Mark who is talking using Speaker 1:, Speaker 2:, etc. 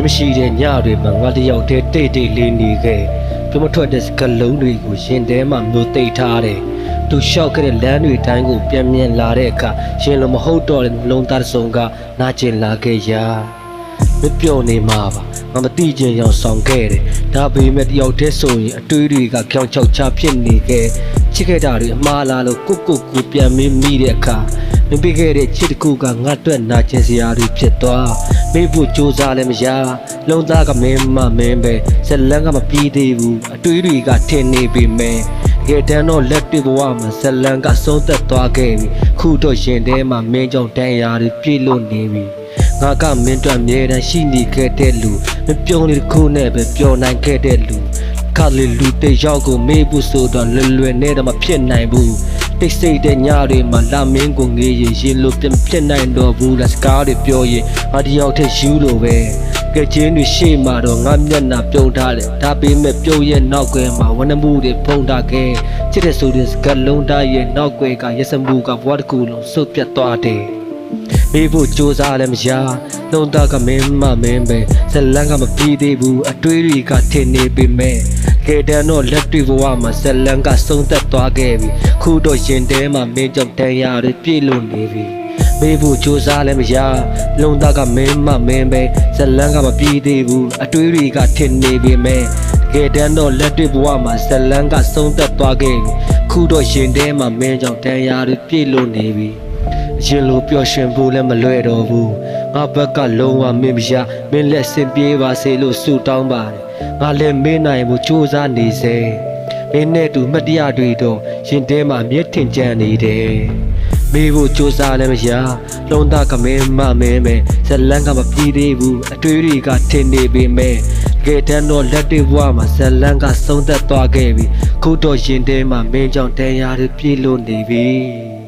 Speaker 1: မရှိတဲ့ညတွေမှာငါတယောက်တည်းတိတ်တိတ်လေးနေခဲ့ပြမထွက်တဲ့စကလုံးတွေကိုရှင်ထဲမှာမျိုးသိပ်ထားတယ်သူလျှောက်ခဲ့တဲ့လမ်းတွေတိုင်းကိုပြန်မြင်လာတဲ့အခါရှင်လိုမဟုတ်တော့တဲ့လုံးသားစုံကနာကျင်လာခဲ့ရာမပြောနေမှာပါငါမသိချင်ရောက်ဆောင်ခဲ့တယ်ဒါပေမဲ့တယောက်တည်းဆိုရင်အတွေးတွေကကြောင်ချောက်ချဖြစ်နေခဲ့ချစ်ခဲ့တာတွေအမှားလားလို့ကိုပြန်မင်းမိတဲ့အခါမပေးခဲ့တဲ့ချစ်တစ်ခုကငါ့အတွက်နာကျင်စရာတွေဖြစ်သွားမေးဖို့ကြိုးစားလည်းမရလုံးသားကမင်းပဲဇလန်းကမပြီးသေးဘူးအတွေးတွေကထင်နေပေမဲ့တကယ်တမ်းတော့လက်တွေ့ဘဝမှာဇလန်းကဆုံးသက်သွားခဲ့ပြီခုတော့ရှင်ထဲမှာမင်းကြောင့်တန်ရာတွေပြည့်လို့နေပြီငါကမင်းတို့အမြဲတမ်းရှိနေခဲ့တဲ့လူမပြုံးနေတစ်ခုနဲ့ပဲပျော်နိုင်ခဲ့တဲ့လူခါလေလူတယောက်ကိုမေးဖို့ဆိုတော့လွယ်နဲ့တော့မဖြစ်နိုင်ဘူးတိတ်ဆိတ်တဲ့ညတွေမှာလာမင်းကိုငေးရင်လို့ပြန်ဖြစ်နိုင်တော့ဘူးလားစကားတွေပြောရင်ငါတယောက်တည်းယူလို့ပဲကဲချင်းတွေရှေ့မှာတော့ငါမျက်နှာပြုံးထားတယ်ဒါပေမဲ့ပြုံးရဲ့နောက်ကွယ်မှာဝဏမှုတွေဖုံးထားခဲ့ချစ်တဲ့ဆိုတဲ့စကားလုံးသားရဲ့နောက်ကွယ်ကရက်စမှုကဘဝတစ်ခုလုံးဆုတ်ပြတ်သွားတယ်မေးဖို့ကြိုးစားလည်းမရလုံးသားကမင်းပဲဇလန်းကမပြီးသေးဘူးအတွေးတွေကထင်နေပေမဲ့ကဲတမ်းတော့လက်တွေ့ဘဝမှာဇလန်းကဆုံးသက်သွားခဲ့ပြီခုတော့ရင်ထဲမှာမင်းကြောင့်တန်ရာတွေပြည့်လို့နေပြီမေးဖို့ကြိုးစားလည်းမရလုံးသားကမင်းပဲဇလန်းကမပြီးသေးဘူးအတွေးတွေကထင်နေပေမဲ့ကဲတမ်းတော့လက်တွေ့ဘဝမှာဇလန်းကဆုံးသက်သွားခဲ့ပြီခုတော့ရင်ထဲမှာမင်းကြောင့်တန်ရာတွေပြည့်လို့နေပြီရင်လိုပျော်ရွှင်ဖို့လည်းမလွယ်တော့ဘူးငါဘက်ကလုံးဝမင်းမရမင်းလက်စင်ပြေးပါစေလို့ဆုတောင်းပါတယ်ငါလည်းမင်းနိုင်ဖို့ကြိုးစားနေစေမင်းနဲ့တူမတရားတွေတော့ရင်ထဲမှာမြဲထင်ကြံနေတယ်မေးဖို့ကြိုးစားလည်းမရလုံးသားကမင်းပဲဇလန်းကမပြီးသေးဘူးအတွေးတွေကထင်နေပေမဲ့ကဲတမ်းတော့လက်တွေ့ဘဝမှာဇလန်းကဆုံးသက်သွားခဲ့ပြီခုတော့ရင်ထဲမှာမင်းကြောင့်တန်ရာတွေပြည့်လို့နေပြီ